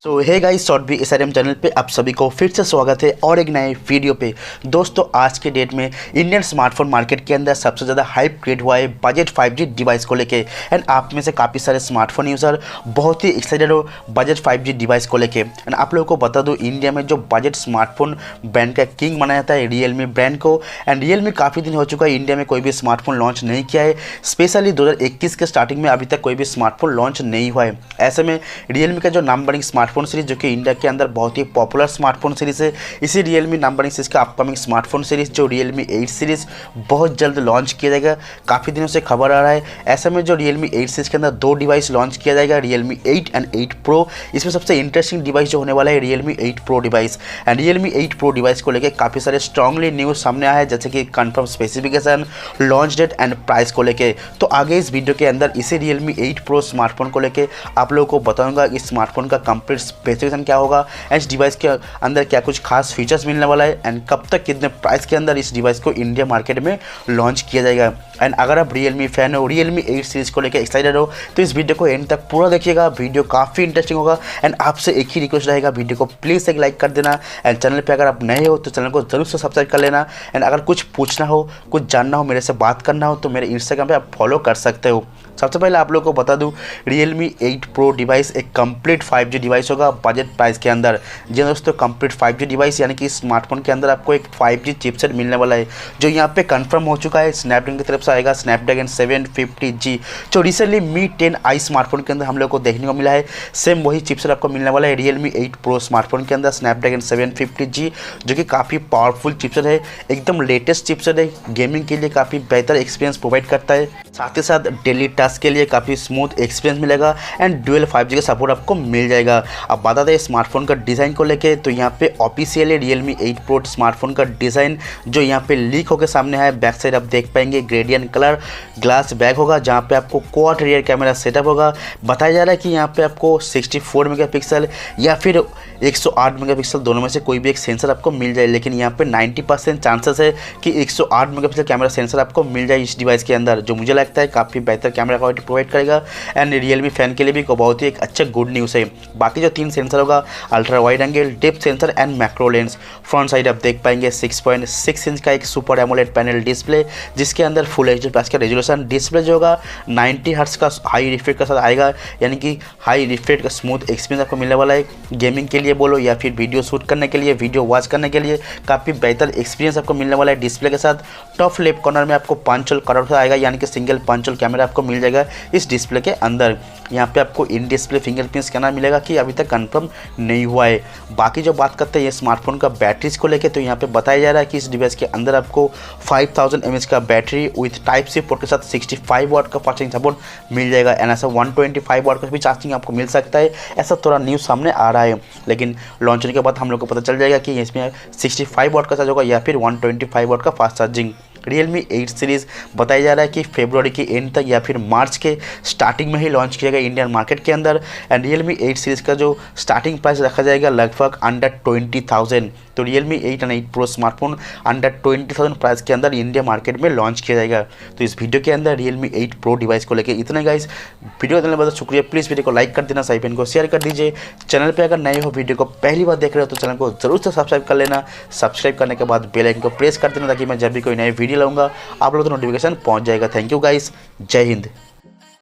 तो hey guys, short भी SRM channel पे आप सभी को फिर से स्वागत है और एक नए वीडियो पे। दोस्तों, आज के डेट में इंडियन स्मार्टफोन मार्केट के अंदर सबसे ज़्यादा हाइप क्रिएट हुआ है बजट 5G डिवाइस को लेके। एंड आप में से काफ़ी सारे स्मार्टफोन यूज़र बहुत ही एक्साइटेड हो बजट 5G डिवाइस को लेके। एंड आप लोगों को बता दूँ, इंडिया में जो बजट स्मार्टफोन ब्रांड का किंग माना जाता है Realme ब्रांड को। एंड Realme काफ़ी दिन हो चुका है इंडिया में कोई भी स्मार्टफोन लॉन्च नहीं किया है। स्पेशली 2021 के स्टार्टिंग में अभी तक कोई भी स्मार्टफोन लॉन्च नहीं हुआ है। ऐसे में Realme का जो नंबरिंग स्मार्टफोन सीरीज जो कि इंडिया के अंदर बहुत ही पॉपुलर स्मार्टफोन सीरीज है, इसी Realme नंबरिंग सीरीज का अपकमिंग स्मार्टफोन सीरीज जो Realme 8 सीरीज बहुत जल्द लॉन्च किया जाएगा। काफ़ी दिनों से खबर आ रहा है। ऐसे में जो Realme 8 सीरीज के अंदर दो डिवाइस लॉन्च किया जाएगा, Realme 8 एंड 8 Pro। इसमें सबसे इंटरेस्टिंग डिवाइस जो होने वाला है Realme 8 Pro device. And Realme 8 Pro device को लेकर काफ़ी सारे स्ट्रांगली न्यूज़ सामने आया है, जैसे कि confirm specification, launch date and price को लेके। तो आगे इस वीडियो के अंदर इसी Realme 8 Pro स्मार्टफोन को लेके आप लोगों को बताऊंगा इस स्मार्टफोन का कंप्लीट स्पेसिफिकेशन क्या होगा, इस डिवाइस के अंदर क्या कुछ खास फीचर्स मिलने वाला है, एंड कब तक कितने प्राइस के अंदर इस डिवाइस को इंडिया मार्केट में लॉन्च किया जाएगा। एंड अगर आप Realme फैन हो, Realme 8 सीरीज को लेकर एक्साइटेड हो, तो इस वीडियो को एंड तक पूरा देखिएगा। वीडियो काफ़ी इंटरेस्टिंग होगा। एंड आपसे एक ही रिक्वेस्ट रहेगा, वीडियो को प्लीज़ एक लाइक कर देना। एंड चैनल पे अगर आप नए हो तो चैनल को जरूर से सब्सक्राइब कर लेना। एंड अगर कुछ पूछना हो, कुछ जानना हो, मेरे से बात करना हो, तो मेरे इंस्टाग्राम पे आप फॉलो कर सकते हो। सबसे पहले आप लोगों को बता दूं, Realme 8 Pro डिवाइस एक कंप्लीट 5G डिवाइस होगा बजट प्राइस के अंदर। जी दोस्तों, कंप्लीट 5G डिवाइस यानी कि स्मार्टफोन के अंदर आपको एक 5G चिपसेट मिलने वाला है, जो यहाँ पे कंफर्म हो चुका है। स्नैपड्रैगन की तरफ से आएगा स्नैपड्रैगन 750G, जो रिसेंटली Mi 10i स्मार्टफोन के अंदर हम लोग को देखने को मिला है। सेम वही चिपसेट आपको मिलने वाला है Realme 8 Pro स्मार्टफोन के अंदर, स्नैपड्रैगन 750G, जो कि काफ़ी पावरफुल चिपसेट है, एकदम लेटेस्ट चिपसेट है। गेमिंग के लिए काफ़ी बेहतर एक्सपीरियंस प्रोवाइड करता है, साथ ही साथ डेली टास्क के लिए काफ़ी स्मूथ एक्सपीरियंस मिलेगा। एंड डुअल 5G का सपोर्ट आपको मिल जाएगा। अब बता दें स्मार्टफोन का डिज़ाइन को लेके, तो यहाँ पे ऑफिशियली Realme 8 Pro स्मार्टफोन का डिज़ाइन जो यहाँ पे लीक होकर सामने है। बैक साइड आप देख पाएंगे ग्रेडियंट कलर ग्लास बैक होगा, जहाँ पे आपको क्वाड रियर कैमरा सेटअप होगा। बताया जा रहा है कि यहाँ पे आपको 64 मेगापिक्सल या फिर 108 मेगापिक्सल दोनों में से कोई भी एक सेंसर आपको मिल जाए, लेकिन यहाँ पे 90% चांसेस है कि 108 मेगापिक्सल कैमरा सेंसर आपको मिल जाए इस डिवाइस के अंदर, जो मुझे लगता है काफ़ी बेहतर कैमरा क्वालिटी प्रोवाइड करेगा। एंड Realme फैन के लिए भी बहुत ही एक अच्छा गुड न्यूज़ है। बाकी जो तीन सेंसर होगा, ultra wide angle, depth sensor and macro lens. Front side आप देख पाएंगे 6.6 इंच का एक सुपर एमोलेड पैनल डिस्प्ले, जिसके अंदर फुल HD+ का रेजोल्यूशन डिस्प्ले जो होगा 90 हर्ट्ज का हाई रिफ्रेश के साथ आएगा, यानी कि हाई रिफ्रेश का स्मूथ एक्सपीरियंस आपको मिलने वाला है। गेमिंग के लिए बोलो या फिर वीडियो शूट करने के लिए, वीडियो वॉच करने के लिए काफ़ी बेहतर एक्सपीरियंस आपको मिलने वाला है डिस्प्ले के साथ। टॉप लेफ्ट कॉर्नर में आपको पंच होल कट आएगा, यानी कि सिंगल पंच होल कैमरा आपको मिल जाएगा इस डिस्प्ले के अंदर। यहाँ पे आपको इन डिस्प्ले फिंगरप्रिंट स्कैनर मिलेगा, कि अभी तक कंफर्म नहीं हुआ है। बाकी जो बात करते हैं ये स्मार्टफोन का बैटरीज को लेके, तो यहाँ पे बताया जा रहा है कि इस डिवाइस के अंदर आपको 5000 mAh का battery with type C port के साथ 65 वाट का फास्ट चार्जिंग सपोर्ट मिल जाएगा। एंड ऐसा 125 वाट का भी चार्जिंग आपको मिल सकता है, ऐसा थोड़ा न्यूज़ सामने आ रहा है। लेकिन लॉन्च होने के बाद हम लोग को पता चल जाएगा कि इसमें 65 वाट का चार्ज होगा या फिर 125 वाट का फास्ट चार्जिंग। Realme 8 सीरीज़ बताया जा रहा है कि फरवरी के एंड तक या फिर मार्च के स्टार्टिंग में ही लॉन्च किया जाएगा इंडियन मार्केट के अंदर। एंड Realme 8 सीरीज़ का जो स्टार्टिंग प्राइस रखा जाएगा लगभग अंडर 20,000। तो Realme 8 and 8 Pro smartphone under 20,000 price के अंदर इंडिया मार्केट में लॉन्च किया जाएगा। तो इस वीडियो के अंदर Realme 8 Pro डिवाइस को लेकर इतना गाइस। वीडियो देखने के बाद शुक्रिया। प्लीज़ वीडियो को लाइक कर देना, साइड को शेयर कर दीजिए। चैनल पर अगर नए हो, वीडियो को पहली बार देख रहे हो, तो चैनल को जरूर से सब्सक्राइब कर लेना। सब्सक्राइब करने के बाद बेल आइकन को प्रेस कर देना, ताकि मैं जब भी कोई नई वीडियो लाऊंगा आप लोगों को नोटिफिकेशन पहुंच जाएगा। थैंक यू गाइस, जय हिंद।